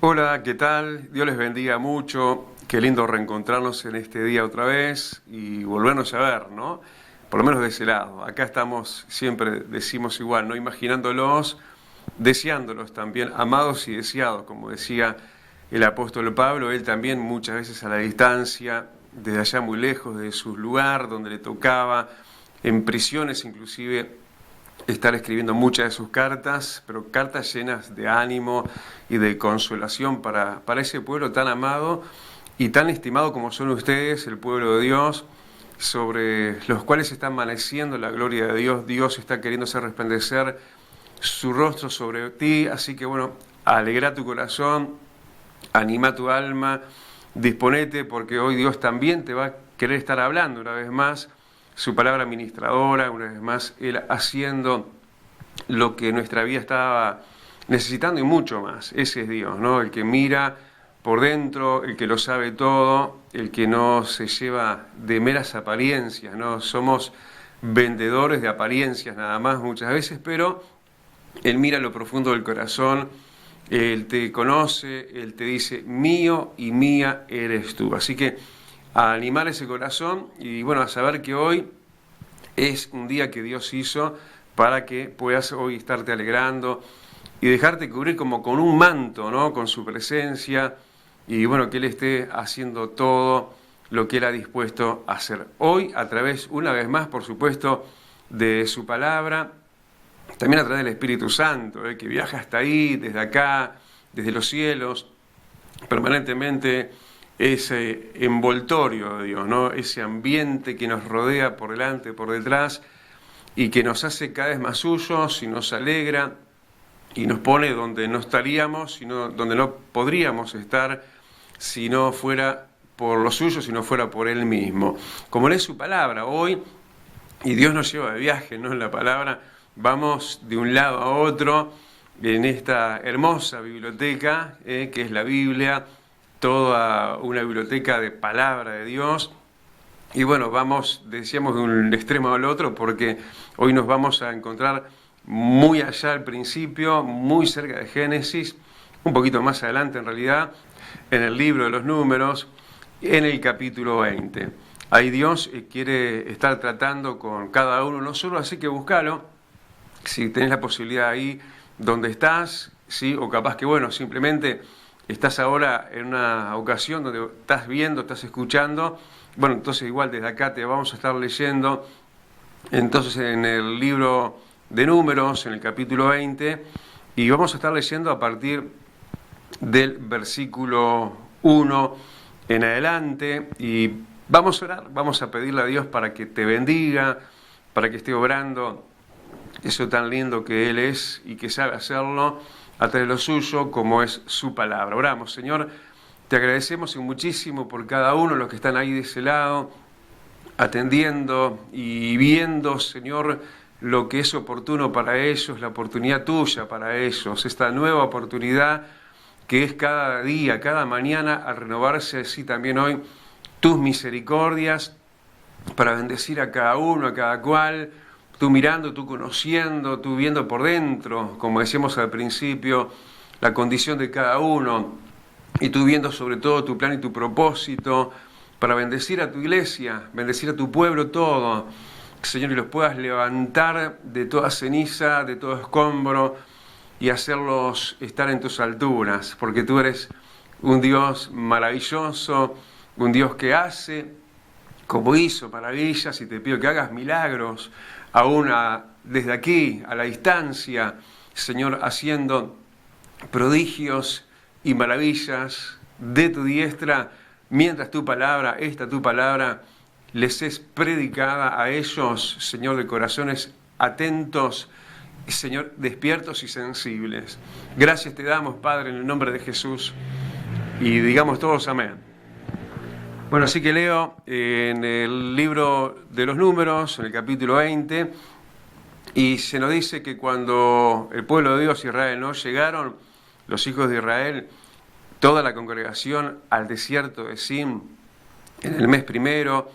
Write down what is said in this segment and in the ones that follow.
Hola, ¿qué tal? Dios les bendiga mucho. Qué lindo reencontrarnos en este día otra vez y volvernos a ver, ¿no? Por lo menos de ese lado. Acá estamos, siempre decimos igual, ¿no? Imaginándolos, deseándolos también, amados y deseados, como decía el apóstol Pablo, él también muchas veces a la distancia, desde allá muy lejos de su lugar, donde le tocaba, en prisiones inclusive, estar escribiendo muchas de sus cartas, pero cartas llenas de ánimo y de consolación para ese pueblo tan amado y tan estimado como son ustedes, el pueblo de Dios, sobre los cuales está amaneciendo la gloria de Dios. Dios está queriendo hacer resplandecer su rostro sobre ti, así que bueno, alegra tu corazón, anima tu alma, disponete porque hoy Dios también te va a querer estar hablando una vez más, su palabra ministradora, una vez más, Él haciendo lo que nuestra vida estaba necesitando y mucho más. Ese es Dios, ¿no? El que mira por dentro, el que lo sabe todo, el que no se lleva de meras apariencias, ¿no? Somos vendedores de apariencias nada más muchas veces, pero Él mira lo profundo del corazón, Él te conoce, Él te dice, mío y mía eres tú. Así que a animar ese corazón y bueno, a saber que hoy es un día que Dios hizo para que puedas hoy estarte alegrando y dejarte cubrir como con un manto, ¿no? Con su presencia y bueno, que Él esté haciendo todo lo que Él ha dispuesto a hacer. Hoy, a través, una vez más, por supuesto, de su palabra, también a través del Espíritu Santo, que viaja hasta ahí, desde acá, desde los cielos, permanentemente ese envoltorio de Dios, ¿no? Ese ambiente que nos rodea por delante, por detrás, y que nos hace cada vez más suyos y nos alegra y nos pone donde no estaríamos, sino donde no podríamos estar si no fuera por lo suyo, si no fuera por Él mismo. Como es su palabra hoy, y Dios nos lleva de viaje, ¿no? En la palabra vamos de un lado a otro en esta hermosa biblioteca, que es la Biblia, toda una biblioteca de palabra de Dios. Y bueno, vamos, decíamos, de un extremo al otro, porque hoy nos vamos a encontrar muy allá al principio, muy cerca de Génesis, un poquito más adelante en realidad, en el libro de los Números, en el capítulo 20. Ahí Dios quiere estar tratando con cada uno de nosotros, así que búscalo, si tenés la posibilidad ahí donde estás, ¿sí? O capaz que, bueno, simplemente estás ahora en una ocasión donde estás viendo, estás escuchando. Bueno, entonces igual desde acá te vamos a estar leyendo, entonces en el libro de Números, en el capítulo 20, y vamos a estar leyendo a partir del versículo 1 en adelante, y vamos a orar, vamos a pedirle a Dios para que te bendiga, para que esté obrando eso tan lindo que Él es y que sabe hacerlo a través de lo suyo, como es su palabra. Oramos, Señor. Te agradecemos muchísimo por cada uno de los que están ahí de ese lado, atendiendo y viendo, Señor, lo que es oportuno para ellos, la oportunidad tuya para ellos, esta nueva oportunidad que es cada día, cada mañana, a renovarse así también hoy tus misericordias para bendecir a cada uno, a cada cual, tú mirando, tú conociendo, tú viendo por dentro, como decíamos al principio, la condición de cada uno, y tú viendo sobre todo tu plan y tu propósito para bendecir a tu iglesia, bendecir a tu pueblo todo, Señor, y los puedas levantar de toda ceniza, de todo escombro, y hacerlos estar en tus alturas, porque tú eres un Dios maravilloso, un Dios que hace, como hizo maravillas, y te pido que hagas milagros, aún desde aquí, a la distancia, Señor, haciendo prodigios y maravillas de tu diestra, mientras tu palabra, tu palabra, les es predicada a ellos, Señor, de corazones atentos, Señor, despiertos y sensibles. Gracias te damos, Padre, en el nombre de Jesús, y digamos todos amén. Bueno, así que leo en el libro de los Números, en el capítulo 20, y se nos dice que cuando el pueblo de Dios, Israel, no llegaron, los hijos de Israel, toda la congregación al desierto de Sin, en el mes primero,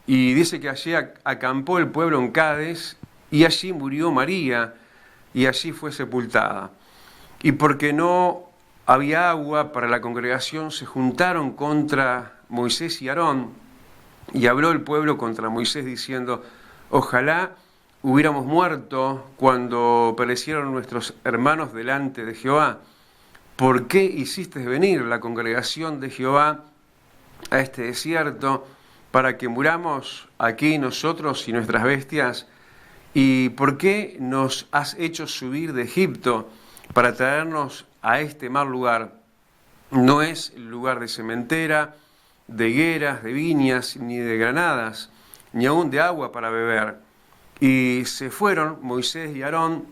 y dice que allí acampó el pueblo en Cades, y allí murió María, y allí fue sepultada. Y porque no había agua para la congregación, se juntaron contra Moisés y Aarón, y habló el pueblo contra Moisés diciendo: ojalá hubiéramos muerto cuando perecieron nuestros hermanos delante de Jehová. ¿Por qué hiciste venir la congregación de Jehová a este desierto para que muramos aquí nosotros y nuestras bestias? ¿Y por qué nos has hecho subir de Egipto para traernos a este mal lugar? No es lugar de sementera, de higueras, de viñas, ni de granadas, ni aun de agua para beber. Y se fueron Moisés y Aarón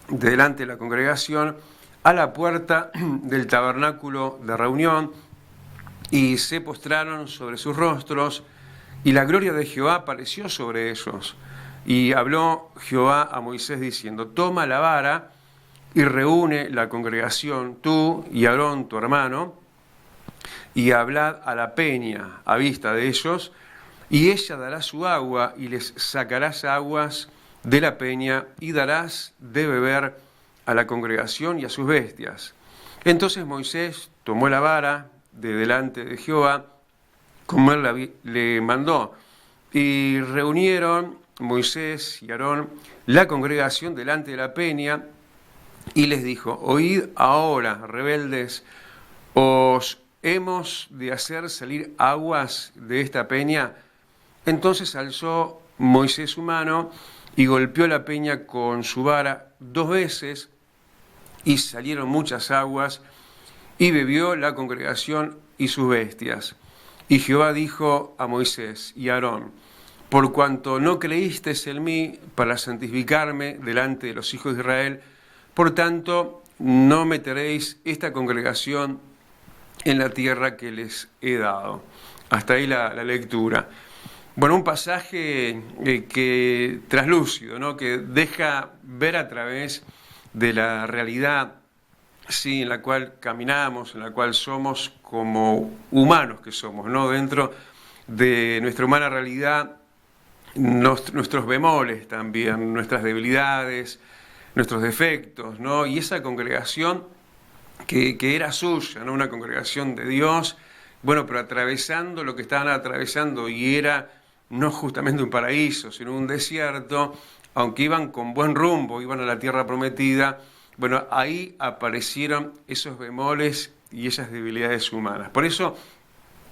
delante de la congregación a la puerta del tabernáculo de reunión, y se postraron sobre sus rostros, y la gloria de Jehová apareció sobre ellos. Y habló Jehová a Moisés diciendo: toma la vara y reúne la congregación, tú y Aarón tu hermano, y hablad a la peña a vista de ellos, y ella dará su agua, y les sacarás aguas de la peña, y darás de beber a la congregación y a sus bestias. Entonces Moisés tomó la vara de delante de Jehová, como él le mandó, y reunieron Moisés y Aarón la congregación delante de la peña, y les dijo: oíd ahora, rebeldes, ¿os hemos de hacer salir aguas de esta peña? Entonces alzó Moisés su mano y golpeó la peña con su vara 2 veces, y salieron muchas aguas, y bebió la congregación y sus bestias. Y Jehová dijo a Moisés y a Aarón: por cuanto no creísteis en mí para santificarme delante de los hijos de Israel, por tanto no meteréis esta congregación en la tierra que les he dado. Hasta ahí la lectura. Bueno, un pasaje que traslúcido, ¿no? Que deja ver a través de la realidad, sí, en la cual caminamos, en la cual somos como humanos que somos, ¿no? Dentro de nuestra humana realidad, nuestros bemoles también, nuestras debilidades, nuestros defectos, ¿no? Y esa congregación que era suya, ¿no? Una congregación de Dios, bueno, pero atravesando lo que estaban atravesando, y era no justamente un paraíso, sino un desierto, aunque iban con buen rumbo, iban a la tierra prometida. Bueno, ahí aparecieron esos bemoles y esas debilidades humanas. Por eso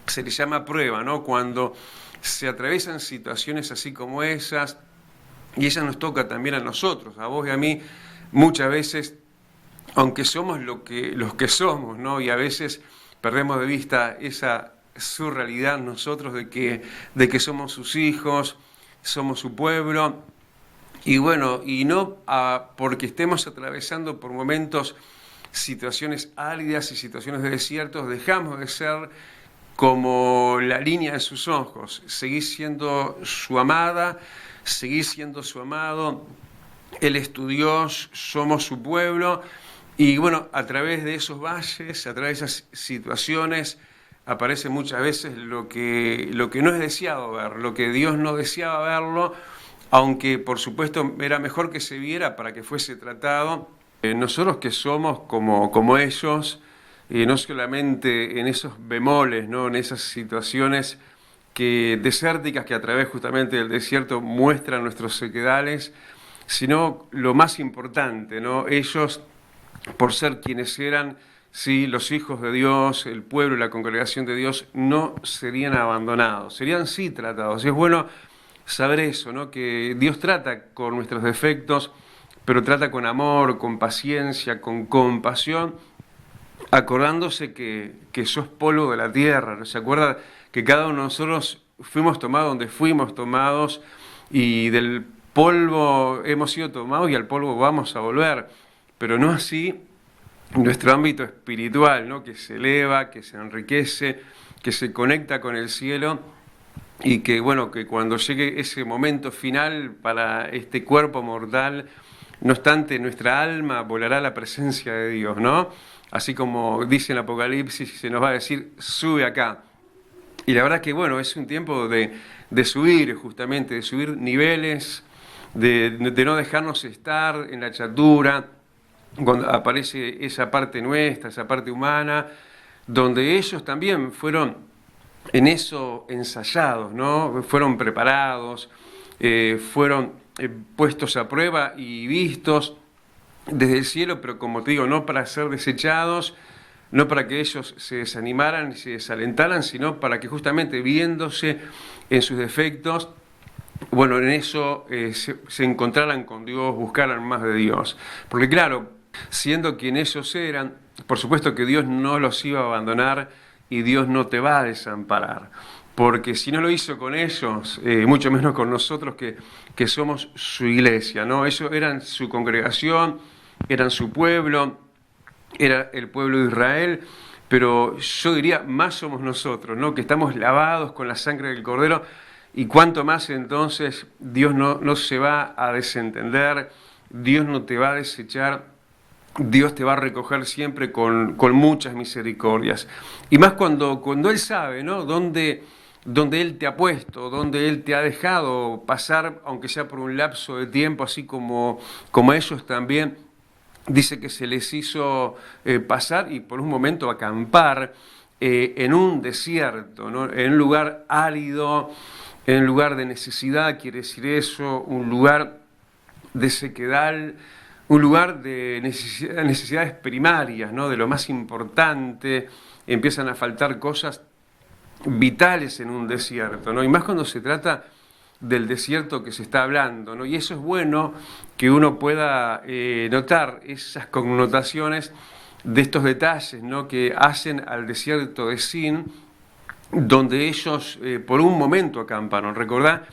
se les llama prueba, ¿no? Cuando se atraviesan situaciones así como esas, y esa nos toca también a nosotros, a vos y a mí, muchas veces, aunque somos los que somos, ¿no? Y a veces perdemos de vista esa su realidad nosotros de que somos sus hijos, somos su pueblo. Y bueno, y no porque estemos atravesando por momentos situaciones áridas y situaciones de desiertos, dejamos de ser como la línea de sus ojos. Seguís siendo su amada, seguís siendo su amado, Él es tu Dios, somos su pueblo. Y bueno, a través de esos valles, a través de esas situaciones, aparece muchas veces lo que no es deseado ver, lo que Dios no deseaba verlo, aunque por supuesto era mejor que se viera para que fuese tratado. Nosotros que somos como ellos, no solamente en esos bemoles, ¿no? En esas situaciones desérticas que a través justamente del desierto muestran nuestros sequedales, sino lo más importante, ¿no? Ellos, por ser quienes eran, sí, los hijos de Dios, el pueblo y la congregación de Dios, no serían abandonados, serían sí tratados. Y es bueno saber eso, ¿no? Que Dios trata con nuestros defectos, pero trata con amor, con paciencia, con compasión, acordándose que sos polvo de la tierra, ¿no? Se acuerda que cada uno de nosotros fuimos tomados donde fuimos tomados, y del polvo hemos sido tomados y al polvo vamos a volver, pero no así nuestro ámbito espiritual, ¿no? Que se eleva, que se enriquece, que se conecta con el cielo, y que bueno, que cuando llegue ese momento final para este cuerpo mortal, no obstante nuestra alma volará a la presencia de Dios, ¿no? Así como dice en Apocalipsis, se nos va a decir: sube acá. Y la verdad que bueno, es un tiempo de subir justamente, de subir niveles, de no dejarnos estar en la chatura, cuando aparece esa parte nuestra, esa parte humana, donde ellos también fueron en eso ensayados, ¿no? Fueron preparados, fueron puestos a prueba y vistos desde el cielo, pero como te digo, no para ser desechados, no para que ellos se desanimaran y se desalentaran, sino para que justamente viéndose en sus defectos, bueno, en eso se encontraran con Dios, buscaran más de Dios. Porque claro, siendo quien ellos eran, por supuesto que Dios no los iba a abandonar y Dios no te va a desamparar. Porque si no lo hizo con ellos, mucho menos con nosotros que somos su iglesia, ¿no? Ellos eran su congregación, eran su pueblo, era el pueblo de Israel, pero yo diría, más somos nosotros, ¿no? Que estamos lavados con la sangre del Cordero, y cuanto más entonces Dios no se va a desentender, Dios no te va a desechar, Dios te va a recoger siempre con muchas misericordias. Y más cuando Él sabe, ¿no? Donde Él te ha puesto, donde Él te ha dejado pasar, aunque sea por un lapso de tiempo, así como a ellos también, dice que se les hizo pasar y por un momento acampar en un desierto, ¿no? En un lugar árido, en un lugar de necesidad, quiere decir eso, un lugar de sequedal, un lugar de necesidades primarias, ¿no? De lo más importante, empiezan a faltar cosas vitales en un desierto, ¿no? Y más cuando se trata del desierto que se está hablando, ¿no? Y eso es bueno que uno pueda notar esas connotaciones de estos detalles, ¿no? Que hacen al desierto de Sin, donde ellos por un momento acamparon. Recordá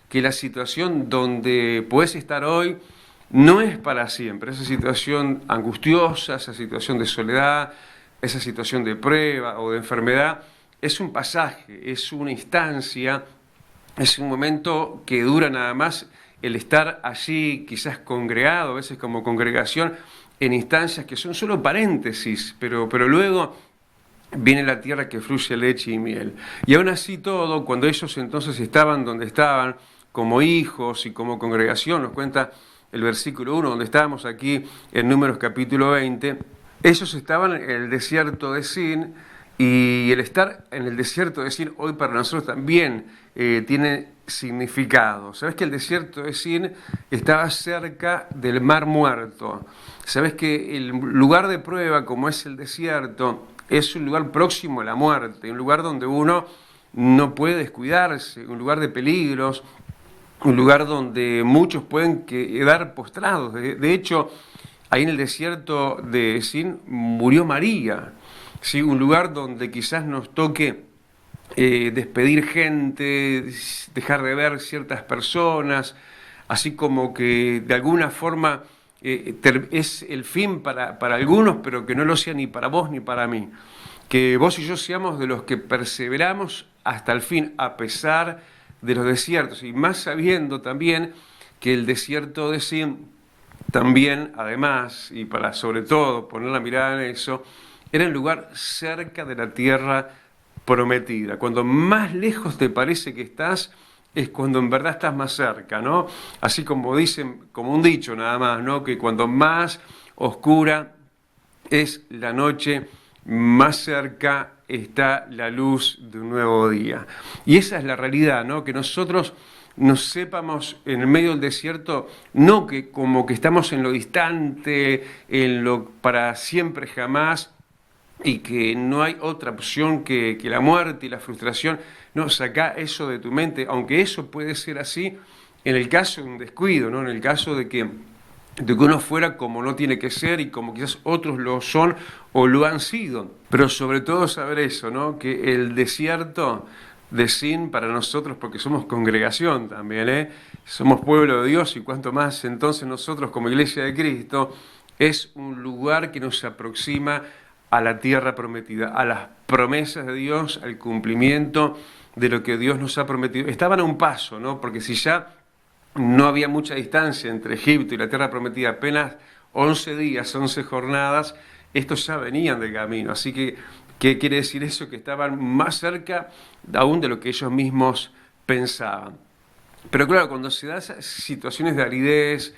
que la situación donde podés estar hoy no es para siempre. Esa situación angustiosa, esa situación de soledad, esa situación de prueba o de enfermedad, es un pasaje, es una instancia, es un momento que dura nada más el estar allí, quizás congregado, a veces como congregación, en instancias que son solo paréntesis, pero luego viene la tierra que fluye leche y miel. Y aún así todo, cuando ellos entonces estaban donde estaban, como hijos y como congregación, nos cuenta el versículo 1, donde estábamos aquí en Números capítulo 20, ellos estaban en el desierto de Sin, y el estar en el desierto de Sin hoy para nosotros también tiene significado. Sabes que el desierto de Sin estaba cerca del Mar Muerto. Sabes que el lugar de prueba, como es el desierto, es un lugar próximo a la muerte, un lugar donde uno no puede descuidarse, un lugar de peligros, un lugar donde muchos pueden quedar postrados. De hecho, ahí en el desierto de Sin murió María. Sí, un lugar donde quizás nos toque despedir gente, dejar de ver ciertas personas, así como que de alguna forma es el fin para algunos, pero que no lo sea ni para vos ni para mí. Que vos y yo seamos de los que perseveramos hasta el fin, a pesar de los desiertos, y más sabiendo también que el desierto de Sin también, además, y para sobre todo poner la mirada en eso, era un lugar cerca de la tierra prometida. Cuando más lejos te parece que estás, es cuando en verdad estás más cerca, ¿no? Así como dicen, como un dicho nada más, ¿no? Que cuando más oscura es la noche, más cerca está la luz de un nuevo día. Y esa es la realidad, ¿no? Que nosotros nos sepamos en el medio del desierto, no que como que estamos en lo distante, en lo para siempre jamás, y que no hay otra opción que la muerte y la frustración. No, saca eso de tu mente, aunque eso puede ser así en el caso de un descuido, ¿no? En el caso de que uno fuera como no tiene que ser y como quizás otros lo son o lo han sido. Pero sobre todo saber eso, ¿no? Que el desierto de Sin para nosotros, porque somos congregación también, somos pueblo de Dios, y cuanto más entonces nosotros como Iglesia de Cristo, es un lugar que nos aproxima a la tierra prometida, a las promesas de Dios, al cumplimiento de lo que Dios nos ha prometido. Estaban a un paso, ¿no? Porque si ya no había mucha distancia entre Egipto y la tierra prometida, apenas 11 días, 11 jornadas, estos ya venían de camino. Así que, ¿qué quiere decir eso? Que estaban más cerca aún de lo que ellos mismos pensaban. Pero claro, cuando se dan esas situaciones de aridez,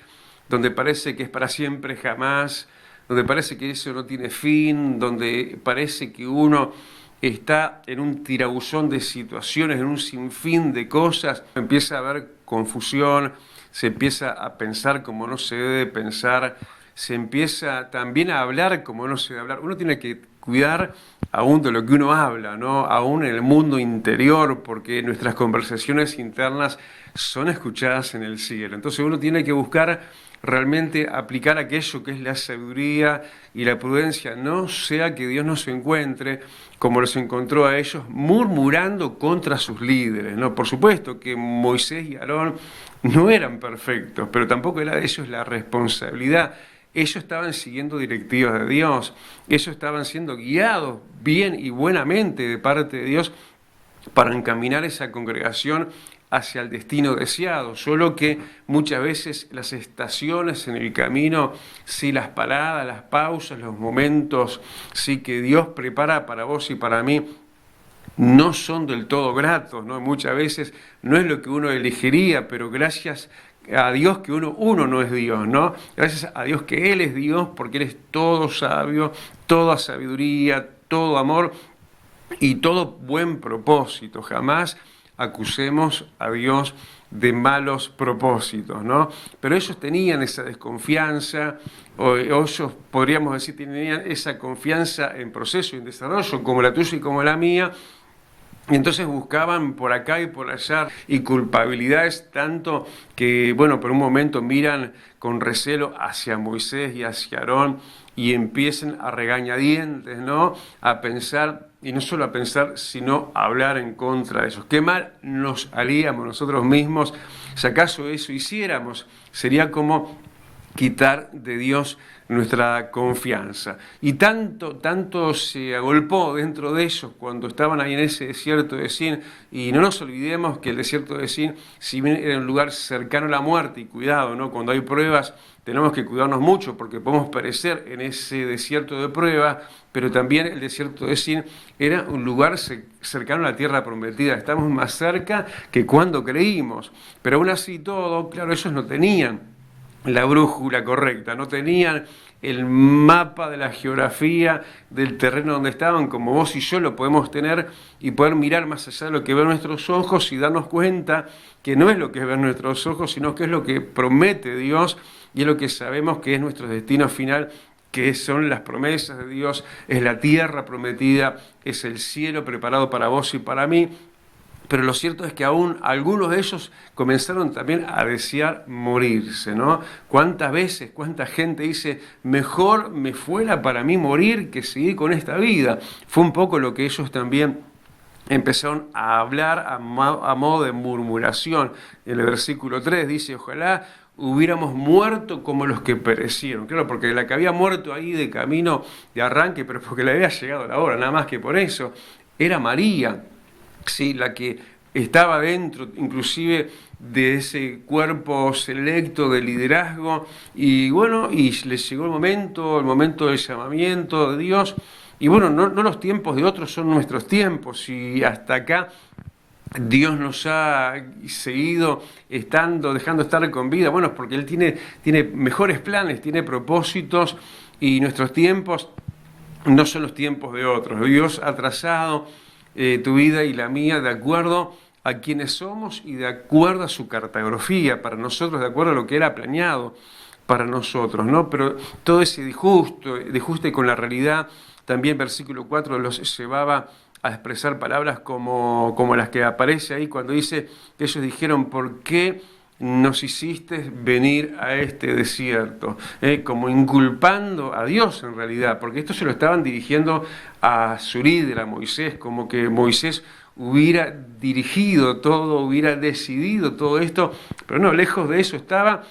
donde parece que es para siempre jamás, donde parece que eso no tiene fin, donde parece que uno está en un tirabuzón de situaciones, en un sinfín de cosas, empieza a haber confusión, se empieza a pensar como no se debe pensar, se empieza también a hablar como no se debe hablar. Uno tiene que cuidar aún de lo que uno habla, ¿no? Aún en el mundo interior, porque nuestras conversaciones internas son escuchadas en el cielo. Entonces uno tiene que buscar realmente aplicar aquello que es la sabiduría y la prudencia, no sea que Dios nos encuentre como los encontró a ellos murmurando contra sus líderes, ¿no? Por supuesto que Moisés y Aarón no eran perfectos, pero tampoco era de ellos la responsabilidad. Ellos estaban siguiendo directivas de Dios, ellos estaban siendo guiados bien y buenamente de parte de Dios para encaminar esa congregación hacia el destino deseado, solo que muchas veces las estaciones en el camino, sí, las paradas, las pausas, los momentos, sí, que Dios prepara para vos y para mí, no son del todo gratos, ¿no? Muchas veces no es lo que uno elegiría, pero gracias a Dios que uno no es Dios, ¿no? Gracias a Dios que Él es Dios, porque Él es todo sabio, toda sabiduría, todo amor y todo buen propósito. Jamás acusemos a Dios de malos propósitos, ¿no? Pero ellos tenían esa desconfianza, o ellos podríamos decir tenían esa confianza en proceso y en desarrollo, como la tuya y como la mía, y entonces buscaban por acá y por allá y culpabilidades tanto que, bueno, por un momento miran con recelo hacia Moisés y hacia Aarón y empiezan a regañadientes, ¿no? A pensar, y no solo a pensar, sino a hablar en contra de ellos. Qué mal nos haríamos nosotros mismos si acaso eso hiciéramos. Sería como quitar de Dios nuestra confianza. Y tanto se agolpó dentro de ellos cuando estaban ahí en ese desierto de Sin, y no nos olvidemos que el desierto de Sin, si bien era un lugar cercano a la muerte, y cuidado, ¿no? Cuando hay pruebas tenemos que cuidarnos mucho porque podemos perecer en ese desierto de prueba, pero también el desierto de Sin era un lugar cercano a la tierra prometida. Estamos más cerca que cuando creímos, pero aún así todo, claro, ellos no tenían la brújula correcta, no tenían el mapa de la geografía del terreno donde estaban, como vos y yo lo podemos tener y poder mirar más allá de lo que ven nuestros ojos y darnos cuenta que no es lo que ven nuestros ojos, sino que es lo que promete Dios y es lo que sabemos que es nuestro destino final, que son las promesas de Dios, es la tierra prometida, es el cielo preparado para vos y para mí. Pero lo cierto es que aún algunos de ellos comenzaron también a desear morirse, ¿no? ¿Cuántas veces, cuánta gente dice, mejor me fuera para mí morir que seguir con esta vida? Fue un poco lo que ellos también empezaron a hablar a modo de murmuración. En el versículo 3 dice, ojalá hubiéramos muerto como los que perecieron. Claro, porque la que había muerto ahí de camino de arranque, pero porque le había llegado la hora, nada más que por eso, era María. Sí, la que estaba dentro inclusive de ese cuerpo selecto de liderazgo, y bueno, y les llegó el momento del llamamiento de Dios, y bueno, no los tiempos de otros son nuestros tiempos, y hasta acá Dios nos ha seguido dejando estar con vida, bueno, es porque Él tiene mejores planes, tiene propósitos, y nuestros tiempos no son los tiempos de otros. Dios ha trazado tu vida y la mía de acuerdo a quienes somos y de acuerdo a su cartografía para nosotros, de acuerdo a lo que Él ha planeado para nosotros, ¿no? Pero todo ese disguste con la realidad, también versículo 4 los llevaba a expresar palabras como las que aparece ahí cuando dice que ellos dijeron, ¿por qué nos hiciste venir a este desierto? Como inculpando a Dios en realidad, porque esto se lo estaban dirigiendo a su líder, a Moisés, como que Moisés hubiera dirigido todo, hubiera decidido todo esto, pero no, lejos de eso estaba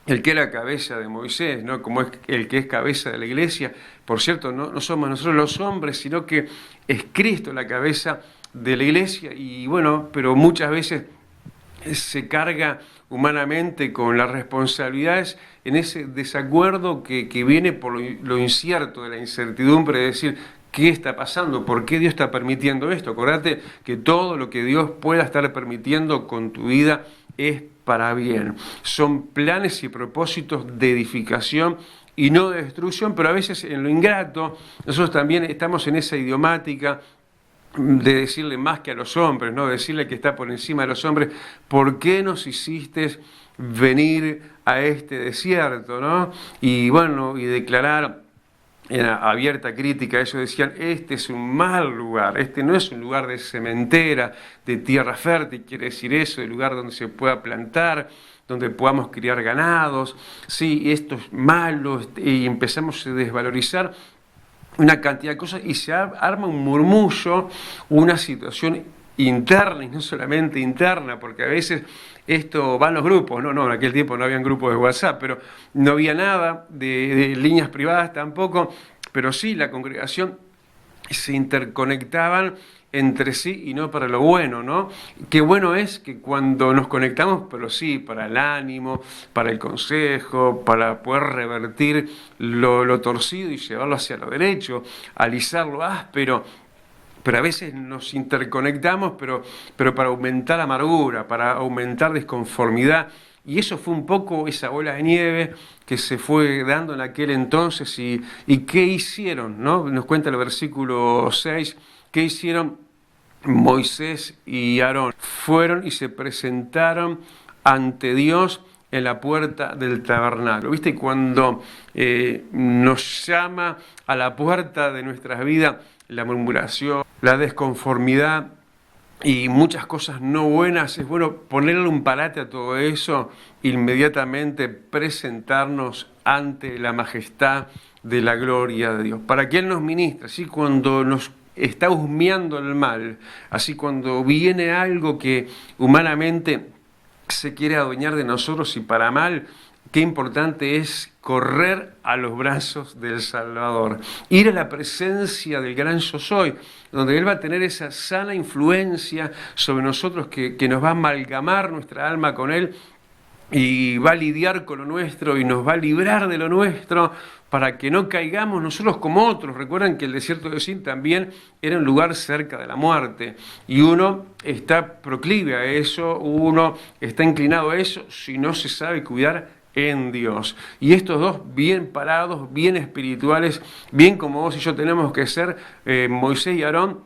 el que era cabeza de Moisés, ¿no? Como es el que es cabeza de la iglesia. Por cierto, no somos nosotros los hombres, sino que es Cristo la cabeza de la iglesia, y bueno, pero muchas veces se carga humanamente con las responsabilidades en ese desacuerdo que viene por lo incierto, de la incertidumbre, de decir, ¿qué está pasando? ¿Por qué Dios está permitiendo esto? Acordate que todo lo que Dios pueda estar permitiendo con tu vida es para bien. Son planes y propósitos de edificación y no de destrucción, pero a veces en lo ingrato, nosotros también estamos en esa idiomática de decirle más que a los hombres, ¿no? Decirle que está por encima de los hombres, ¿por qué nos hiciste venir a este desierto, ¿no? Y bueno, y declarar en abierta crítica, ellos decían, este es un mal lugar, este no es un lugar de cementera, de tierra fértil, quiere decir eso, de lugar donde se pueda plantar, donde podamos criar ganados, sí, esto es malo, y empezamos a desvalorizar una cantidad de cosas y se arma un murmullo, una situación interna y no solamente interna, porque a veces esto va en los grupos, no, en aquel tiempo no habían grupos de WhatsApp, pero no había nada de líneas privadas tampoco, pero sí la congregación se interconectaban entre sí y no para lo bueno, ¿no? Qué bueno es que cuando nos conectamos, pero sí, para el ánimo, para el consejo, para poder revertir lo torcido y llevarlo hacia lo derecho, alisar lo áspero, pero a veces nos interconectamos, pero para aumentar amargura, para aumentar desconformidad. Y eso fue un poco esa bola de nieve que se fue dando en aquel entonces. ¿Y qué hicieron? ¿No? Nos cuenta el versículo 6, ¿qué hicieron Moisés y Aarón? Fueron y se presentaron ante Dios en la puerta del tabernáculo. ¿Viste? Cuando nos llama a la puerta de nuestras vidas la murmuración, la desconformidad y muchas cosas no buenas, es bueno ponerle un parate a todo eso, inmediatamente presentarnos ante la majestad de la gloria de Dios, para que Él nos ministre, así cuando nos está husmeando el mal, así cuando viene algo que humanamente se quiere adueñar de nosotros y para mal, qué importante es correr a los brazos del Salvador, ir a la presencia del gran yo soy, donde Él va a tener esa sana influencia sobre nosotros que nos va a amalgamar nuestra alma con Él y va a lidiar con lo nuestro y nos va a librar de lo nuestro para que no caigamos nosotros como otros. Recuerdan que el desierto de Sin también era un lugar cerca de la muerte y uno está proclive a eso, uno está inclinado a eso si no se sabe cuidar en Dios. Y estos dos bien parados, bien espirituales, bien como vos y yo tenemos que ser, Moisés y Aarón,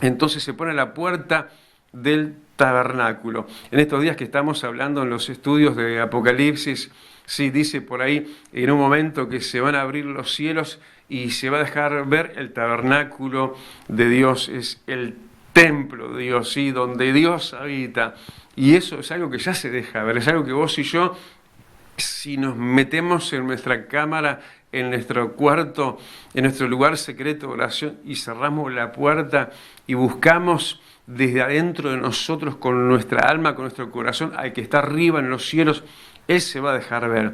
entonces se pone a la puerta del tabernáculo. En estos días que estamos hablando en los estudios de Apocalipsis, sí, dice por ahí en un momento que se van a abrir los cielos y se va a dejar ver el tabernáculo de Dios, es el templo de Dios, ¿sí? Donde Dios habita. Y eso es algo que ya se deja ver, es algo que vos y yo, si nos metemos en nuestra cámara, en nuestro cuarto, en nuestro lugar secreto de oración y cerramos la puerta y buscamos desde adentro de nosotros con nuestra alma, con nuestro corazón, al que está arriba en los cielos, Él se va a dejar ver.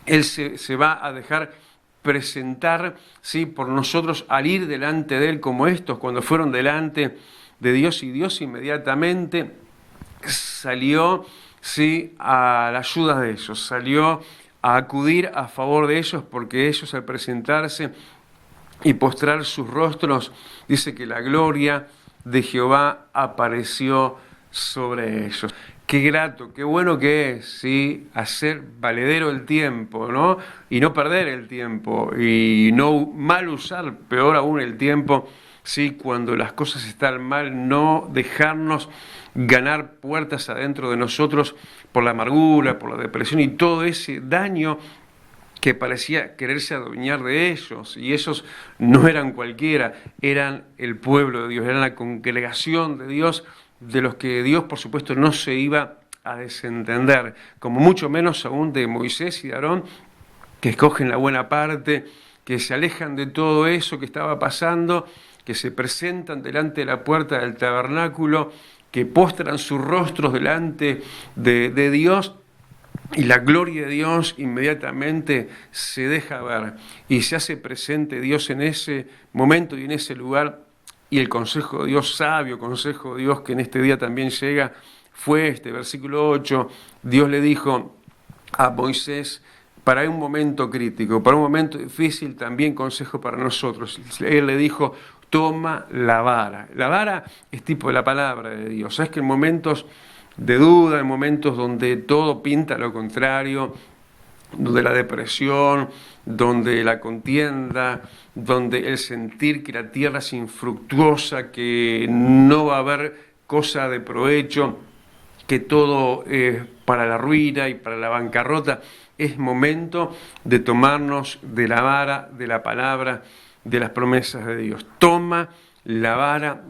Él se va a dejar presentar, ¿sí? Por nosotros al ir delante de Él como estos, cuando fueron delante de Dios y Dios inmediatamente salió, sí, a la ayuda de ellos, salió a acudir a favor de ellos, porque ellos al presentarse y postrar sus rostros, dice que la gloria de Jehová apareció sobre ellos. Qué grato, qué bueno que es, ¿sí? Hacer valedero el tiempo, ¿no? Y no perder el tiempo, y no mal usar, peor aún, el tiempo, ¿sí? Cuando las cosas están mal, no dejarnos ganar puertas adentro de nosotros por la amargura, por la depresión y todo ese daño que parecía quererse adueñar de ellos, y esos no eran cualquiera, eran el pueblo de Dios, eran la congregación de Dios, de los que Dios, por supuesto, no se iba a desentender, como mucho menos aún de Moisés y de Aarón, que escogen la buena parte, que se alejan de todo eso que estaba pasando, que se presentan delante de la puerta del tabernáculo, que postran sus rostros delante de Dios, y la gloria de Dios inmediatamente se deja ver y se hace presente Dios en ese momento y en ese lugar. Y el consejo de Dios, sabio consejo de Dios que en este día también llega, fue este, versículo 8, Dios le dijo a Moisés, para un momento crítico, para un momento difícil, también consejo para nosotros. Él le dijo, toma la vara. La vara es tipo de la palabra de Dios. Sabes que en momentos de duda, en momentos donde todo pinta lo contrario, donde la depresión, donde la contienda, donde el sentir que la tierra es infructuosa, que no va a haber cosa de provecho, que todo es para la ruina y para la bancarrota. Es momento de tomarnos de la vara, de la palabra, de las promesas de Dios. Toma la vara,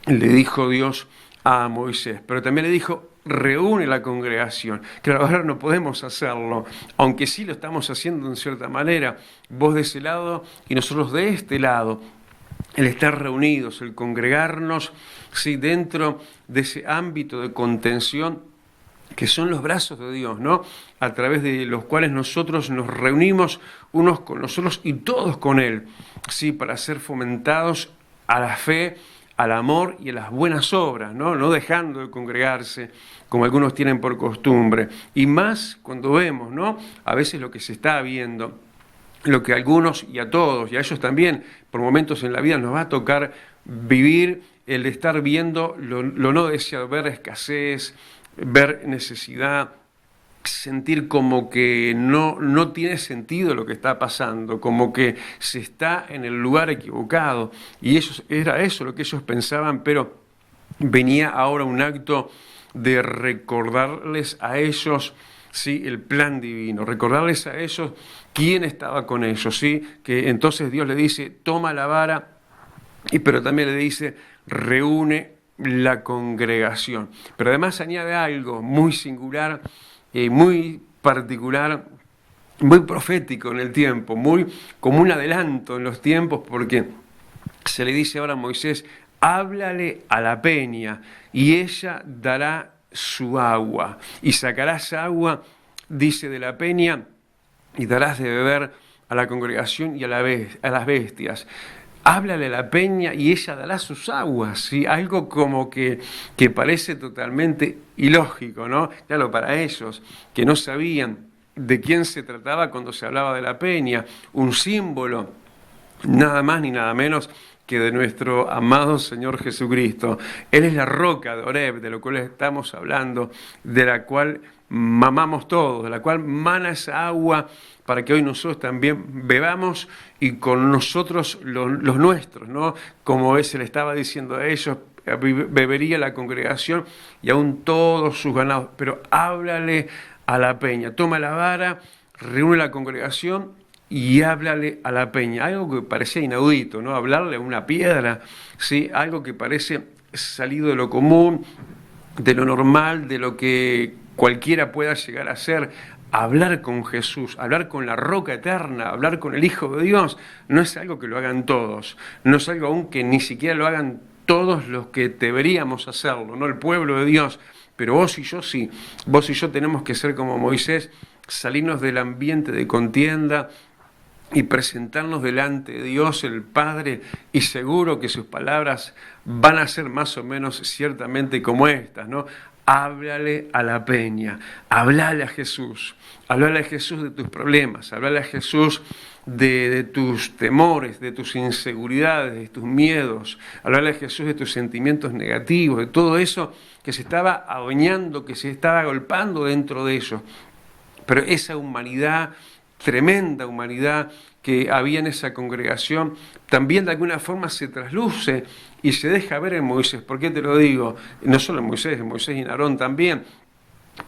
le dijo Dios a Moisés, pero también le dijo, reúne la congregación. Claro, ahora no podemos hacerlo, aunque sí lo estamos haciendo en cierta manera, vos de ese lado y nosotros de este lado. El estar reunidos, el congregarnos, sí, dentro de ese ámbito de contención que son los brazos de Dios, ¿no? A través de los cuales nosotros nos reunimos unos con los otros y todos con Él, sí, para ser fomentados a la fe, al amor y a las buenas obras, ¿no? No dejando de congregarse como algunos tienen por costumbre. Y más cuando vemos, ¿no? A veces lo que se está viendo, lo que a algunos y a todos, y a ellos también, por momentos en la vida nos va a tocar vivir el de estar viendo lo no deseado, ver escasez, ver necesidad, sentir como que no tiene sentido lo que está pasando, como que se está en el lugar equivocado. Y era eso lo que ellos pensaban, pero venía ahora un acto de recordarles a ellos, ¿sí?, el plan divino, recordarles a ellos quién estaba con ellos, ¿sí? Que entonces Dios le dice, toma la vara, pero también le dice, reúne la congregación. Pero además añade algo muy singular, muy particular, muy profético en el tiempo, muy como un adelanto en los tiempos, porque se le dice ahora a Moisés, háblale a la peña y ella dará su agua. Y sacarás agua, dice, de la peña y darás de beber a la congregación y a las bestias. Háblale a la peña y ella dará sus aguas, ¿sí? Algo como que parece totalmente ilógico, ¿no? Claro, para ellos que no sabían de quién se trataba cuando se hablaba de la peña, un símbolo, nada más ni nada menos que de nuestro amado Señor Jesucristo. Él es la roca de Oreb, de lo cual estamos hablando, de la cual mamamos todos, de la cual mana esa agua para que hoy nosotros también bebamos y con nosotros los nuestros, ¿no? Como se le estaba diciendo a ellos, bebería la congregación y aún todos sus ganados. Pero háblale a la peña, toma la vara, reúne la congregación y háblale a la peña. Algo que parecía inaudito, ¿no? Hablarle a una piedra, ¿sí? Algo que parece salido de lo común, de lo normal, de lo que cualquiera pueda llegar a ser. Hablar con Jesús, hablar con la roca eterna, hablar con el Hijo de Dios, no es algo que lo hagan todos, no es algo aún que ni siquiera lo hagan todos los que deberíamos hacerlo, ¿no? El pueblo de Dios, pero vos y yo sí, vos y yo tenemos que ser como Moisés, salirnos del ambiente de contienda y presentarnos delante de Dios el Padre, y seguro que sus palabras van a ser más o menos ciertamente como estas, ¿no? Háblale a la peña, háblale a Jesús de tus problemas, háblale a Jesús de tus temores, de tus inseguridades, de tus miedos, háblale a Jesús de tus sentimientos negativos, de todo eso que se estaba adueñando, que se estaba agolpando dentro de ellos. Pero esa humanidad, tremenda humanidad que había en esa congregación, también de alguna forma se trasluce y se deja ver en Moisés. ¿Por qué te lo digo? No solo en Moisés y en Aarón también,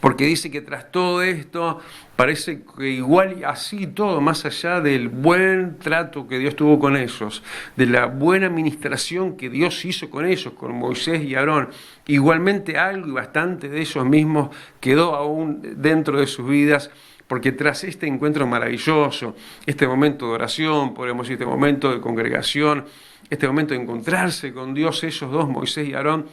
porque dice que tras todo esto parece que igual y así todo, más allá del buen trato que Dios tuvo con ellos, de la buena administración que Dios hizo con ellos, con Moisés y Aarón, igualmente algo y bastante de ellos mismos quedó aún dentro de sus vidas. Porque tras este encuentro maravilloso, este momento de oración, podemos decir, este momento de congregación, este momento de encontrarse con Dios, ellos dos, Moisés y Aarón,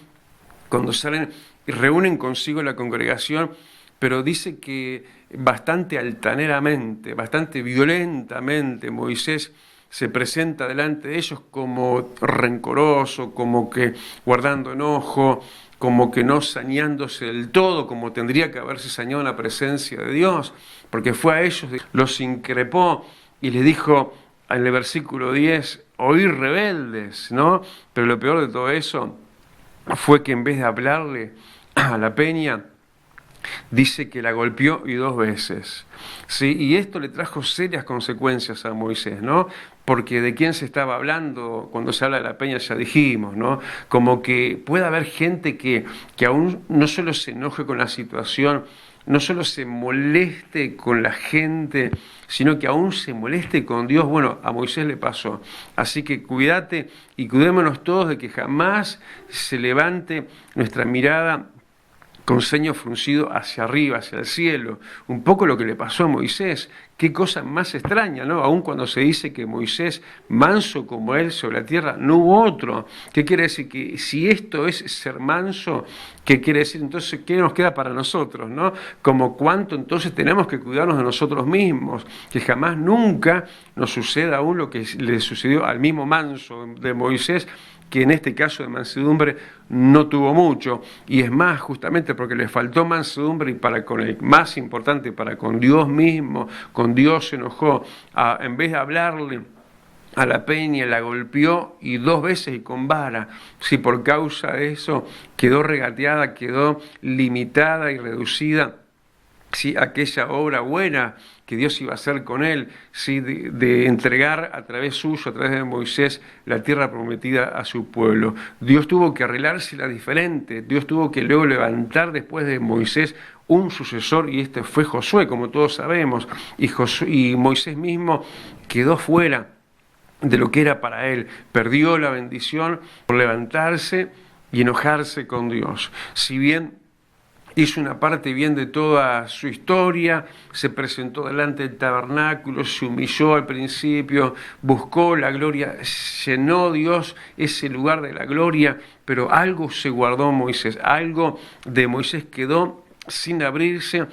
cuando salen y reúnen consigo la congregación, pero dice que bastante altaneramente, bastante violentamente, Moisés se presenta delante de ellos como rencoroso, como que guardando enojo, como que no saneándose del todo, como tendría que haberse saneado en la presencia de Dios, porque fue a ellos, los increpó y les dijo en el versículo 10, oír rebeldes, ¿no? Pero lo peor de todo eso fue que en vez de hablarle a la peña, dice que la golpeó y 2 veces. ¿Sí? Y esto le trajo serias consecuencias a Moisés, ¿no? Porque de quién se estaba hablando cuando se habla de la peña ya dijimos, ¿no? Como que puede haber gente que aún no solo se enoje con la situación, no solo se moleste con la gente, sino que aún se moleste con Dios. Bueno, a Moisés le pasó. Así que cuídate y cuidémonos todos de que jamás se levante nuestra mirada con ceño fruncido hacia arriba, hacia el cielo. Un poco lo que le pasó a Moisés. Qué cosa más extraña, ¿no? Aún cuando se dice que Moisés, manso como él sobre la tierra, no hubo otro. ¿Qué quiere decir? Que si esto es ser manso, ¿qué quiere decir? Entonces, ¿qué nos queda para nosotros, no? Como cuánto entonces tenemos que cuidarnos de nosotros mismos, que jamás nunca nos suceda aún lo que le sucedió al mismo manso de Moisés, que en este caso de mansedumbre no tuvo mucho, y es más, justamente porque le faltó mansedumbre y para con el más importante, para con Dios mismo, con Dios se enojó, en vez de hablarle a la peña, la golpeó y 2 veces y con vara. Si por causa de eso quedó regateada, quedó limitada y reducida, sí, aquella obra buena que Dios iba a hacer con él, sí, de entregar a través suyo, a través de Moisés, la tierra prometida a su pueblo. Dios tuvo que arreglársela diferente, Dios tuvo que luego levantar después de Moisés un sucesor, y este fue Josué, como todos sabemos, y Moisés mismo quedó fuera de lo que era para él, perdió la bendición por levantarse y enojarse con Dios. Si bien hizo una parte bien de toda su historia, se presentó delante del tabernáculo, se humilló al principio, buscó la gloria, llenó Dios ese lugar de la gloria, pero algo se guardó Moisés, algo de Moisés quedó sin abrirse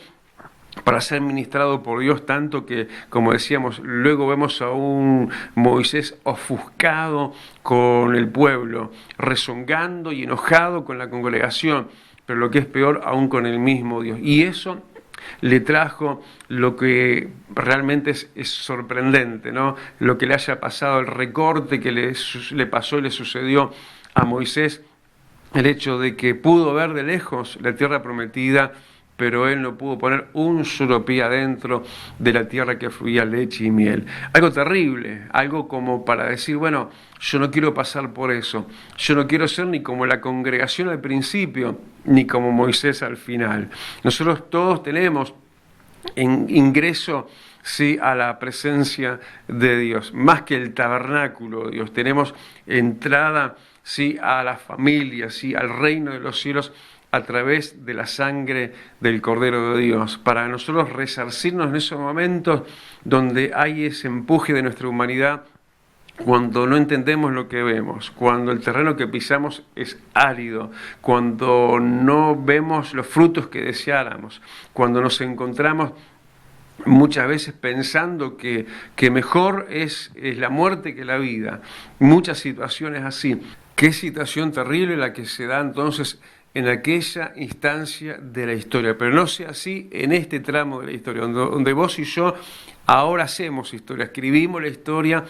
para ser ministrado por Dios, tanto que, como decíamos, luego vemos a un Moisés ofuscado con el pueblo, rezongando y enojado con la congregación, pero lo que es peor, aún con el mismo Dios. Y eso le trajo lo que realmente es sorprendente, ¿no? Lo que le haya pasado, el recorte que le pasó y le sucedió a Moisés, el hecho de que pudo ver de lejos la tierra prometida, pero él no pudo poner un solo pie adentro de la tierra que fluía leche y miel. Algo terrible, algo como para decir, bueno, yo no quiero pasar por eso, yo no quiero ser ni como la congregación al principio, ni como Moisés al final. Nosotros todos tenemos ingreso, sí, a la presencia de Dios, más que el tabernáculo de Dios, tenemos entrada, sí, a la familia, sí, al reino de los cielos, a través de la sangre del Cordero de Dios, para nosotros resarcirnos en esos momentos donde hay ese empuje de nuestra humanidad, cuando no entendemos lo que vemos, cuando el terreno que pisamos es árido, cuando no vemos los frutos que deseáramos, cuando nos encontramos muchas veces pensando que mejor es la muerte que la vida, muchas situaciones así. Qué situación terrible la que se da entonces en aquella instancia de la historia, pero no sea así en este tramo de la historia, donde vos y yo ahora hacemos historia, escribimos la historia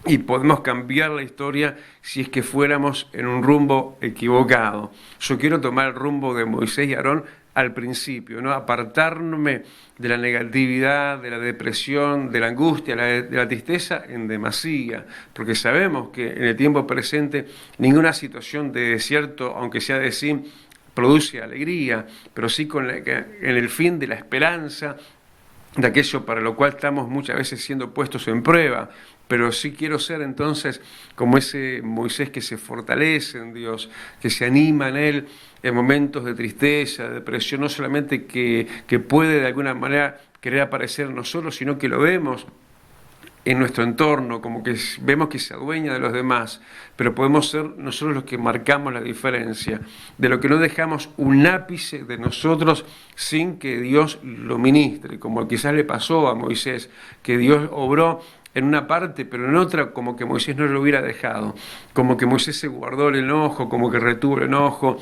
y podemos cambiar la historia si es que fuéramos en un rumbo equivocado. Yo quiero tomar el rumbo de Moisés y Aarón al principio, ¿no? Apartarme de la negatividad, de la depresión, de la angustia, de la tristeza en demasía, porque sabemos que en el tiempo presente ninguna situación de desierto, aunque sea de sí, produce alegría, pero sí en el fin de la esperanza, de aquello para lo cual estamos muchas veces siendo puestos en prueba. Pero sí quiero ser entonces como ese Moisés que se fortalece en Dios, que se anima en Él en momentos de tristeza, de depresión, no solamente que puede de alguna manera querer aparecer en nosotros, sino que lo vemos en nuestro entorno, como que vemos que se adueña de los demás, pero podemos ser nosotros los que marcamos la diferencia, de lo que no dejamos un ápice de nosotros sin que Dios lo ministre, como quizás le pasó a Moisés, que Dios obró en una parte, pero en otra como que Moisés no lo hubiera dejado, como que Moisés se guardó el enojo, como que retuvo el enojo,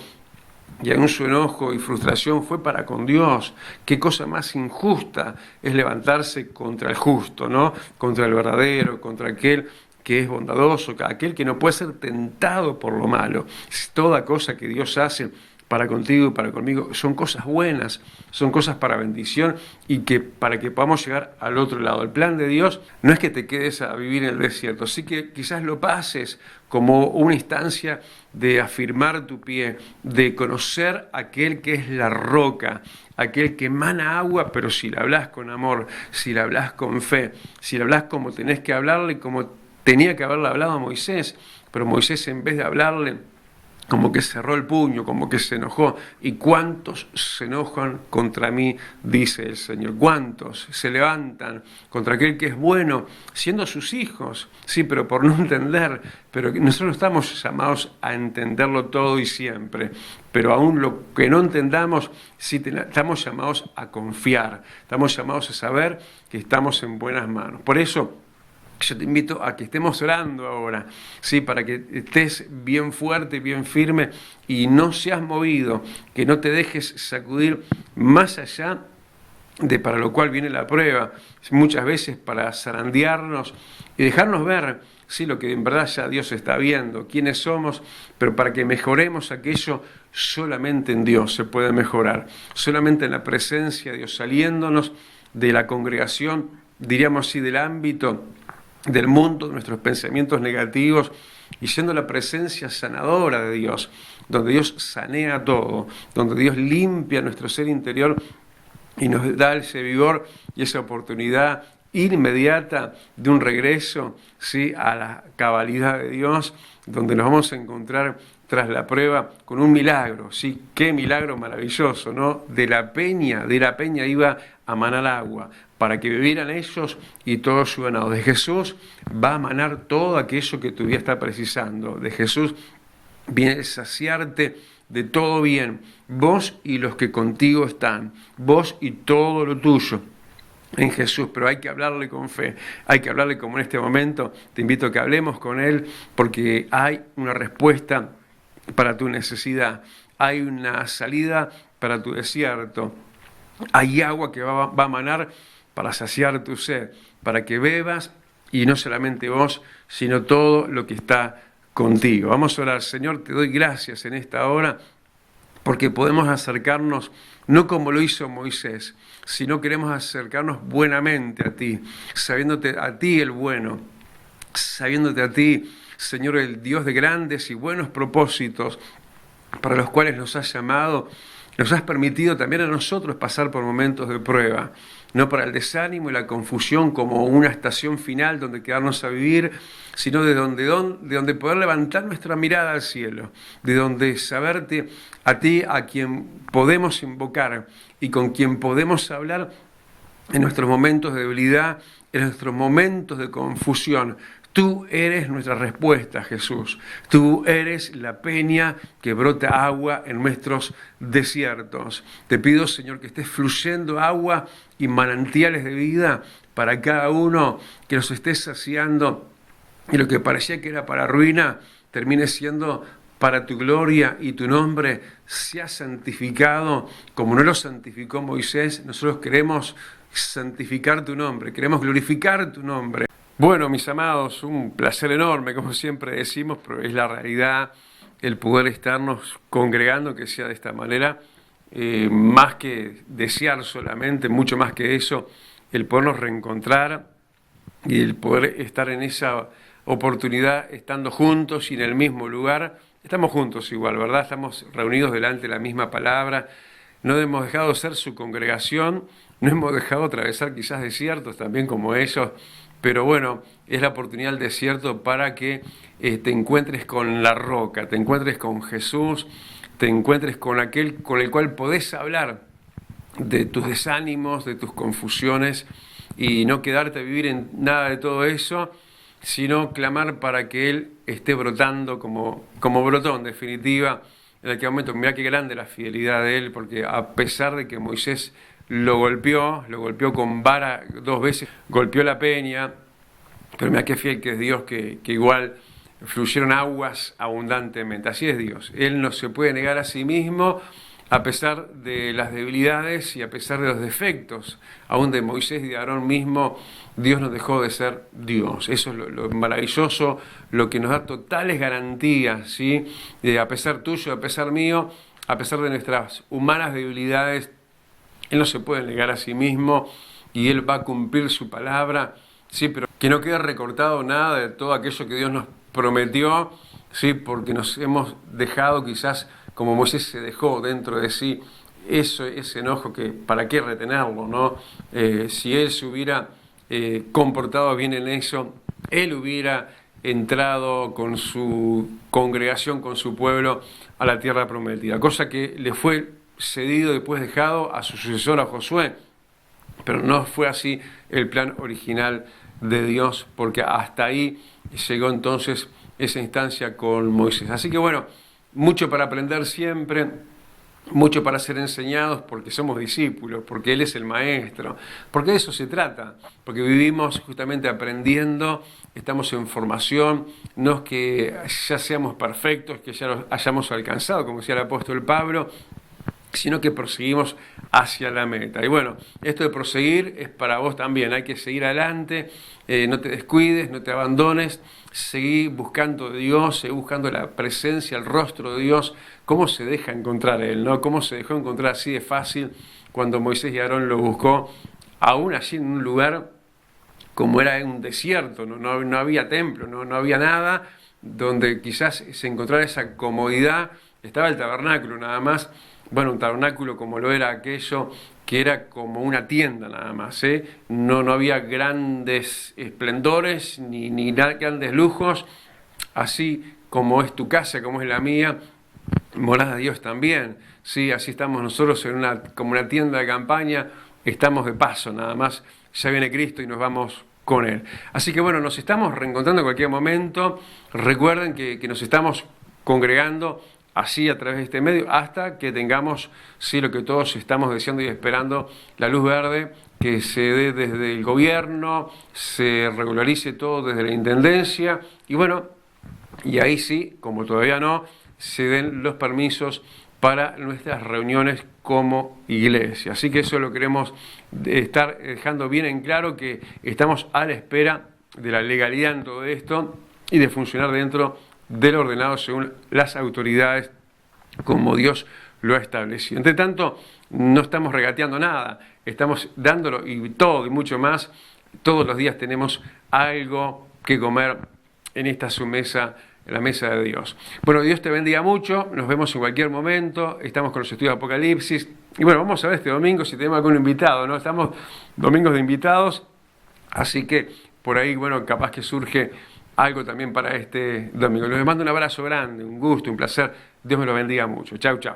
y aún su enojo y frustración fue para con Dios. Qué cosa más injusta es levantarse contra el justo, ¿no? Contra el verdadero, contra aquel que es bondadoso, aquel que no puede ser tentado por lo malo. Toda cosa que Dios hace para contigo y para conmigo, son cosas buenas, son cosas para bendición y que para que podamos llegar al otro lado. El plan de Dios no es que te quedes a vivir en el desierto, sí que quizás lo pases como una instancia de afirmar tu pie, de conocer aquel que es la roca, aquel que emana agua, pero si le hablas con amor, si le hablas con fe, si le hablas como tenés que hablarle, como tenía que haberle hablado a Moisés, pero Moisés en vez de hablarle, como que cerró el puño, como que se enojó. ¿Y cuántos se enojan contra mí? Dice el Señor. ¿Cuántos se levantan contra aquel que es bueno, siendo sus hijos? Sí, pero por no entender. Pero nosotros estamos llamados a entenderlo todo y siempre. Pero aún lo que no entendamos, sí estamos llamados a confiar. Estamos llamados a saber que estamos en buenas manos. Por eso, yo te invito a que estemos orando ahora, ¿sí? Para que estés bien fuerte, bien firme y no seas movido, que no te dejes sacudir más allá de para lo cual viene la prueba, muchas veces para zarandearnos y dejarnos ver, sí, lo que en verdad ya Dios está viendo, quiénes somos, pero para que mejoremos aquello, solamente en Dios se puede mejorar, solamente en la presencia de Dios, saliéndonos de la congregación, diríamos así, del ámbito del mundo, de nuestros pensamientos negativos, y siendo la presencia sanadora de Dios, donde Dios sanea todo, donde Dios limpia nuestro ser interior y nos da ese vigor y esa oportunidad inmediata de un regreso, ¿sí?, a la cabalidad de Dios, donde nos vamos a encontrar tras la prueba con un milagro, ¿sí? Qué milagro maravilloso, ¿no? De la peña iba a manar agua, para que vivieran ellos y todo su ganado. De Jesús va a manar todo aquello que tu vida está precisando. De Jesús viene a saciarte de todo bien, vos y los que contigo están, vos y todo lo tuyo en Jesús, pero hay que hablarle con fe, hay que hablarle como en este momento. Te invito a que hablemos con Él porque hay una respuesta para tu necesidad, hay una salida para tu desierto, hay agua que va a manar para saciar tu sed, para que bebas y no solamente vos, sino todo lo que está contigo. Vamos a orar. Señor, te doy gracias en esta hora porque podemos acercarnos no como lo hizo Moisés, sino queremos acercarnos buenamente a ti, sabiéndote a ti el bueno, sabiéndote a ti, Señor, el Dios de grandes y buenos propósitos para los cuales nos has llamado. Nos has permitido también a nosotros pasar por momentos de prueba, no para el desánimo y la confusión como una estación final donde quedarnos a vivir, sino de donde poder levantar nuestra mirada al cielo, de donde saberte a ti, a quien podemos invocar y con quien podemos hablar en nuestros momentos de debilidad, en nuestros momentos de confusión. Tú eres nuestra respuesta, Jesús. Tú eres la peña que brota agua en nuestros desiertos. Te pido, Señor, que estés fluyendo agua y manantiales de vida para cada uno, que nos estés saciando y lo que parecía que era para ruina termine siendo para tu gloria y tu nombre sea santificado como no lo santificó Moisés. Nosotros queremos santificar tu nombre, queremos glorificar tu nombre. Bueno, mis amados, un placer enorme, como siempre decimos, pero es la realidad el poder estarnos congregando, que sea de esta manera, más que desear solamente, mucho más que eso, el podernos reencontrar y el poder estar en esa oportunidad, estando juntos y en el mismo lugar. Estamos juntos igual, ¿verdad? Estamos reunidos delante de la misma palabra, no hemos dejado de ser su congregación, no hemos dejado de atravesar quizás desiertos también como ellos, pero bueno, es la oportunidad del desierto para que te encuentres con la roca, te encuentres con Jesús, te encuentres con aquel con el cual podés hablar de tus desánimos, de tus confusiones y no quedarte a vivir en nada de todo eso, sino clamar para que Él esté brotando como brotó en definitiva en aquel momento. Mirá qué grande la fidelidad de Él, porque a pesar de que Moisés lo golpeó con vara 2 veces, golpeó la peña, pero mirá qué fiel que es Dios, que igual fluyeron aguas abundantemente. Así es Dios, Él no se puede negar a sí mismo, a pesar de las debilidades y a pesar de los defectos, aún de Moisés y de Aarón mismo, Dios no dejó de ser Dios. Eso es lo maravilloso, lo que nos da totales garantías, ¿sí? A pesar tuyo, a pesar mío, a pesar de nuestras humanas debilidades, Él no se puede negar a sí mismo y Él va a cumplir su palabra, sí, pero que no quede recortado nada de todo aquello que Dios nos prometió, sí, porque nos hemos dejado quizás, como Moisés se dejó dentro de sí, ese enojo que para qué retenerlo, ¿no? Si Él se hubiera comportado bien en eso, Él hubiera entrado con su congregación, con su pueblo a la tierra prometida, cosa que le fue cedido y después dejado a su sucesor, a Josué, pero no fue así el plan original de Dios, porque hasta ahí llegó entonces esa instancia con Moisés. Así que bueno, mucho para aprender siempre, mucho para ser enseñados, porque somos discípulos, porque Él es el Maestro, porque de eso se trata, porque vivimos justamente aprendiendo, estamos en formación, no es que ya seamos perfectos, que ya los hayamos alcanzado, como decía el apóstol Pablo, sino que proseguimos hacia la meta. Y bueno, esto de proseguir es para vos también, hay que seguir adelante, no te descuides, no te abandones, seguí buscando de Dios, seguí buscando la presencia, el rostro de Dios, cómo se deja encontrar Él, ¿no? Cómo se dejó encontrar así de fácil cuando Moisés y Aarón lo buscó, aún allí en un lugar como era un desierto, no había templo, no había nada, donde quizás se encontrara esa comodidad, estaba el tabernáculo nada más. Bueno, un tabernáculo como lo era aquello, que era como una tienda nada más, ¿eh? No había grandes esplendores, ni grandes lujos, así como es tu casa, como es la mía, morada de Dios también, ¿sí? Así estamos nosotros como una tienda de campaña, estamos de paso nada más, ya viene Cristo y nos vamos con Él. Así que bueno, nos estamos reencontrando en cualquier momento, recuerden que nos estamos congregando así a través de este medio, hasta que tengamos, sí, lo que todos estamos deseando y esperando, la luz verde, que se dé desde el gobierno, se regularice todo desde la intendencia, y bueno, y ahí sí, como todavía no, se den los permisos para nuestras reuniones como iglesia. Así que eso lo queremos estar dejando bien en claro, que estamos a la espera de la legalidad en todo esto y de funcionar dentro del ordenado según las autoridades como Dios lo ha establecido. Entre tanto, no estamos regateando nada, estamos dándolo y todo y mucho más. Todos los días tenemos algo que comer en esta su mesa, en la mesa de Dios. Bueno, Dios te bendiga mucho, nos vemos en cualquier momento, estamos con los estudios de Apocalipsis, y bueno, vamos a ver este domingo si tenemos algún invitado, ¿no? Estamos domingos de invitados, así que por ahí, bueno, capaz que surge algo también para este domingo. Les mando un abrazo grande, un gusto, un placer. Dios me lo bendiga mucho. Chau, chau.